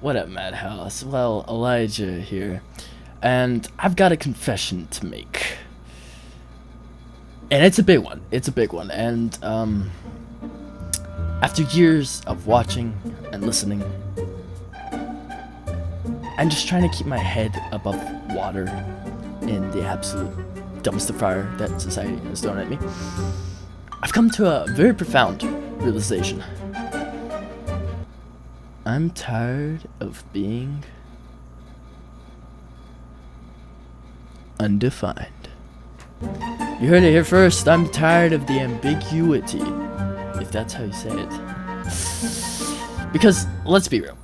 What up, Madhouse? Well, Elijah here, and I've got a confession to make. And it's a big one. It's a big one. And, after years of watching and listening, and just trying to keep my head above water in the absolute dumpster fire that society has thrown at me, I've come to a very profound realization. I'm tired of being undefined. You heard it here first. I'm tired of the ambiguity, if that's how you say it. Because, let's be real.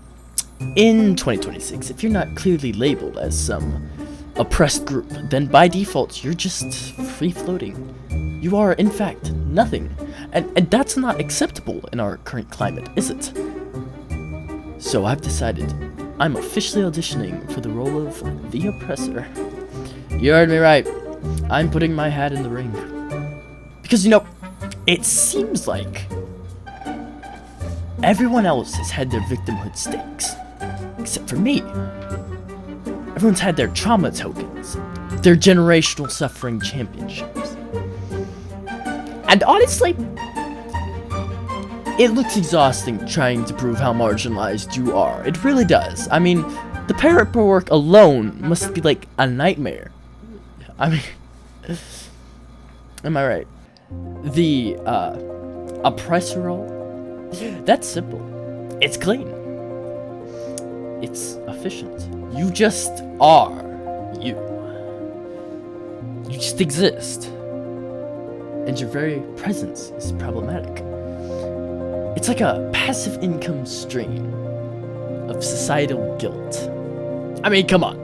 In 2026, if you're not clearly labeled as some oppressed group, then by default, you're just free-floating. You are, in fact, nothing. And that's not acceptable in our current climate, is it? So I've decided I'm officially auditioning for the role of the Oppressor. You heard me right. I'm putting my hat in the ring. Because, it seems like everyone else has had their victimhood stakes. Except for me. Everyone's had their trauma tokens. Their generational suffering championships. And honestly, it looks exhausting trying to prove how marginalized you are. It really does. I mean, the paperwork alone must be like a nightmare. I mean, am I right? The, oppressor role? That's simple. It's clean. It's efficient. You just are you. You just exist. And your very presence is problematic. It's like a passive income stream of societal guilt. I mean, come on.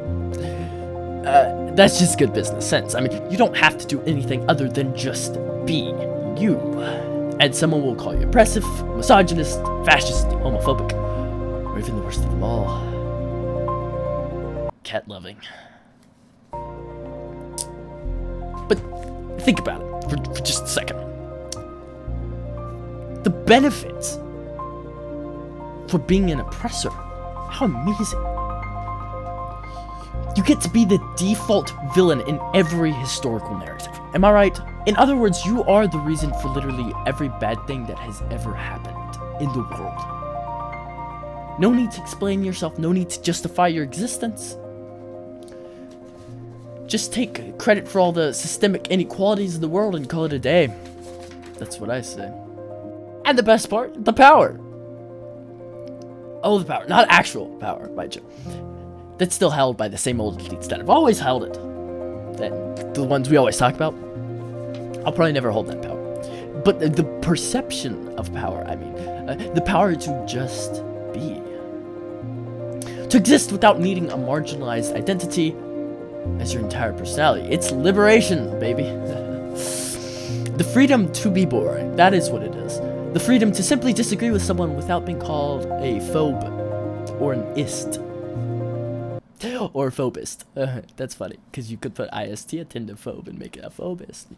That's just good business sense. I mean, you don't have to do anything other than just be you. And someone will call you oppressive, misogynist, fascist, homophobic, or even the worst of them all, cat-loving. But think about it for just a second. The benefits for being an oppressor, how amazing. You get to be the default villain in every historical narrative. Am I right? In other words, you are the reason for literally every bad thing that has ever happened in the world. No need to explain yourself, no need to justify your existence. Just take credit for all the systemic inequalities of the world and call it a day. That's what I say. And the best part, the power. Oh, the power, not actual power, mind you. That's still held by the same old elites that have always held it. The ones we always talk about. I'll probably never hold that power. But the perception of power, I mean, the power to just be. To exist without needing a marginalized identity as your entire personality. It's liberation, baby. The freedom to be boring, that is what it is. The freedom to simply disagree with someone without being called a phobe or an ist. Or a phobist. That's funny, because you could put IST at end of phobe and make it a phobist.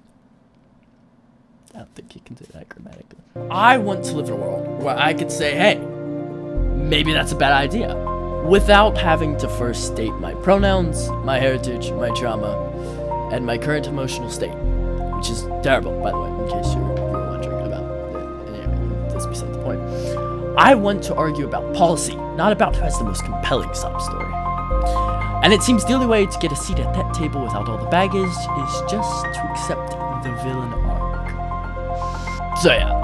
I don't think you can do that grammatically. I want to live in a world where I could say, hey, maybe that's a bad idea, without having to first state my pronouns, my heritage, my trauma, and my current emotional state, which is terrible, by the way, in case you're wondering about it. Anyway, that's beside the point. I want to argue about policy, not about who has the most compelling sob story. And it seems the only way to get a seat at that table without all the baggage is just to accept the villain arc. So yeah,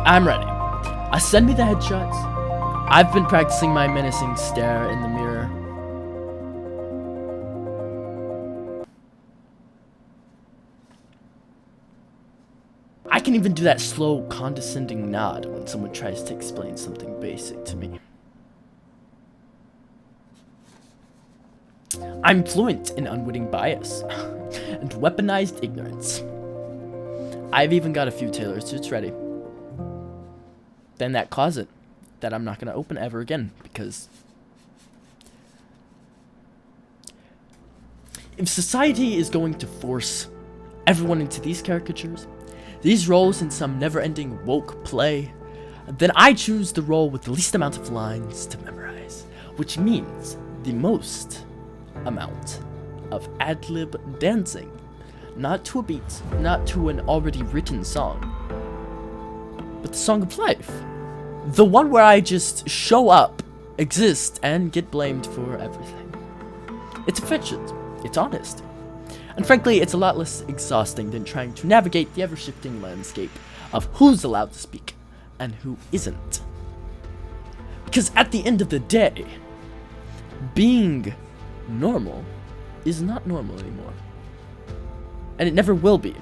I'm ready. Send me the headshots. I've been practicing my menacing stare in the mirror. I can even do that slow, condescending nod when someone tries to explain something basic to me. I'm fluent in unwitting bias and weaponized ignorance. I've even got a few tailored suits ready. Then that closet that I'm not going to open ever again, because if society is going to force everyone into these caricatures, these roles in some never-ending woke play, then I choose the role with the least amount of lines to memorize. which means the most amount of ad-lib dancing. Not to a beat, not to an already written song, but the song of life. The one where I just show up, exist, and get blamed for everything. It's efficient, it's honest, and frankly, it's a lot less exhausting than trying to navigate the ever-shifting landscape of who's allowed to speak and who isn't. Because at the end of the day, being normal is not normal anymore. And it never will be.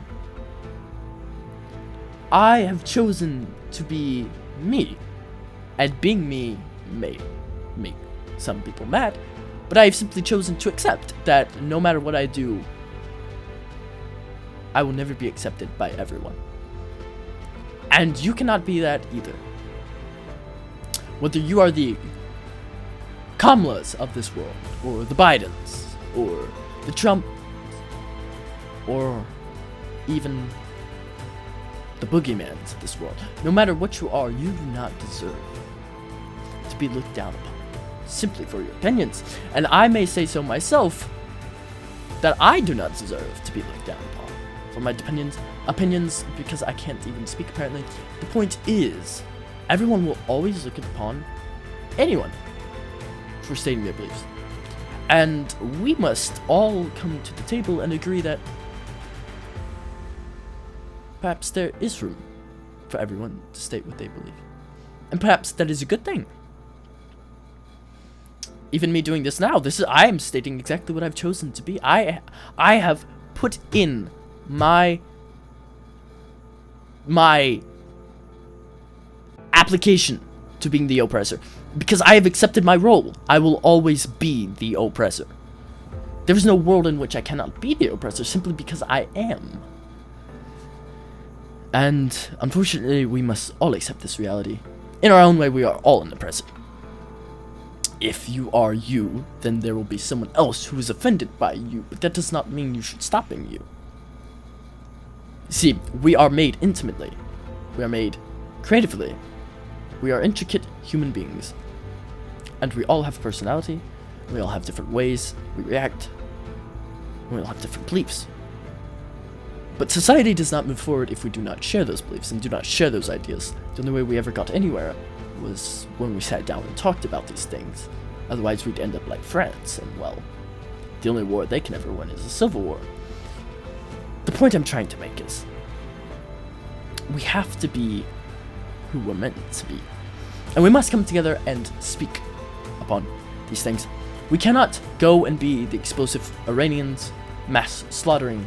I have chosen to be me. And being me may make some people mad, but I have simply chosen to accept that no matter what I do, I will never be accepted by everyone. And you cannot be that either. Whether you are the Kamlas of this world, or the Bidens, or the Trump, or even the boogeymans of this world. No matter what you are, you do not deserve to be looked down upon, simply for your opinions. And I may say so myself, that I do not deserve to be looked down upon for my opinions, because I can't even speak apparently. The point is, everyone will always look upon anyone for stating their beliefs. And we must all come to the table and agree that perhaps there is room for everyone to state what they believe. And perhaps that is a good thing. Even me doing this now, I am stating exactly what I've chosen to be. I have put in my application to being the oppressor. Because I have accepted my role. I will always be the oppressor. There is no world in which I cannot be the oppressor simply because I am. And unfortunately, we must all accept this reality. In our own way, we are all in the present. If you are you, then there will be someone else who is offended by you, but that does not mean you should stop being you. See, we are made intimately. We are made creatively. We are intricate human beings. And we all have personality. We all have different ways we react. We all have different beliefs. But society does not move forward if we do not share those beliefs and do not share those ideas. The only way we ever got anywhere was when we sat down and talked about these things. Otherwise, we'd end up like France, and well, the only war they can ever win is a civil war. The point I'm trying to make is, we have to be who we're meant to be. And we must come together and speak upon these things. We cannot go and be the explosive Iranians mass slaughtering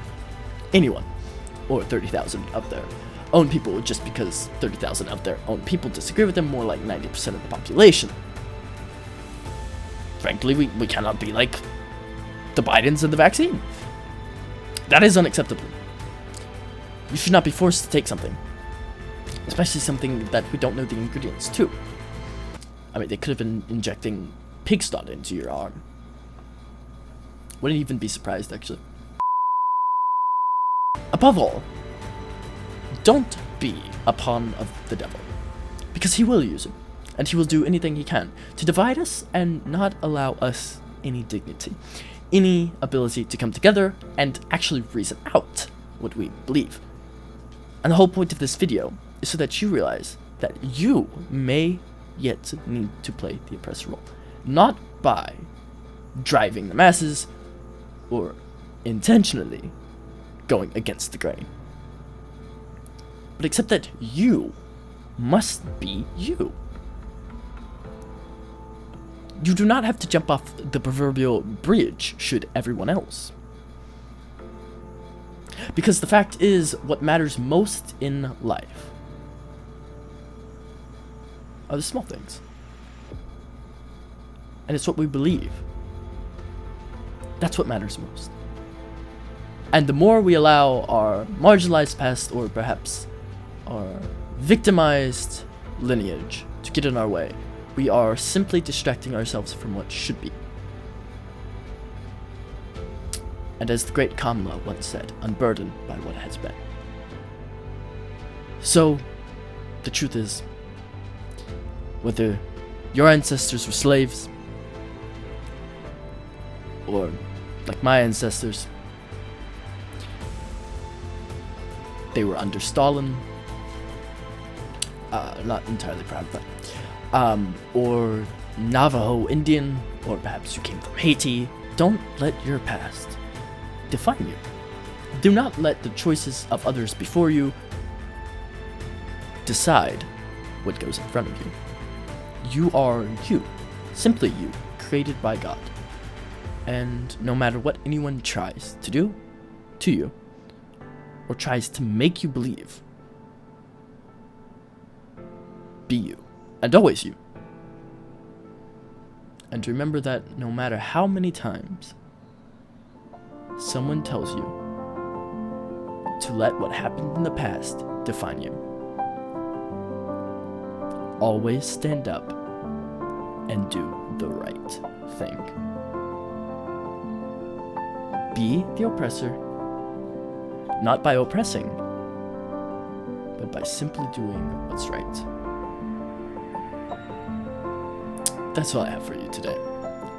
anyone, or 30,000 of their own people, just because 30,000 of their own people disagree with them, more like 90% of the population. Frankly, we cannot be like the Bidens and the vaccine. That is unacceptable. You should not be forced to take something, especially something that we don't know the ingredients to. I mean, they could have been injecting pig snot into your arm. Wouldn't even be surprised, actually. Above all, don't be a pawn of the devil, because he will use it, and he will do anything he can to divide us and not allow us any dignity, any ability to come together and actually reason out what we believe. And the whole point of this video is so that you realize that you may yet need to play the oppressor role, not by driving the masses or intentionally going against the grain, but accept that you must be you. You do not have to jump off the proverbial bridge should everyone else. Because the fact is, what matters most in life are the small things. And it's what we believe. That's what matters most. And the more we allow our marginalized past, or perhaps our victimized lineage, to get in our way, we are simply distracting ourselves from what should be. And as the great Kamla once said, unburdened by what has been. So, the truth is, whether your ancestors were slaves, or like my ancestors, they were under Stalin. Not entirely proud of that. Or Navajo Indian, or perhaps you came from Haiti. Don't let your past define you. Do not let the choices of others before you decide what goes in front of you. You are you, simply you, created by God. And no matter what anyone tries to do to you, or tries to make you believe, be you, and always you. And remember that no matter how many times someone tells you to let what happened in the past define you, always stand up and do the right thing. Be the oppressor, not by oppressing, but by simply doing what's right. That's all I have for you today,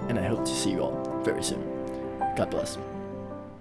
and I hope to see you all very soon. God bless.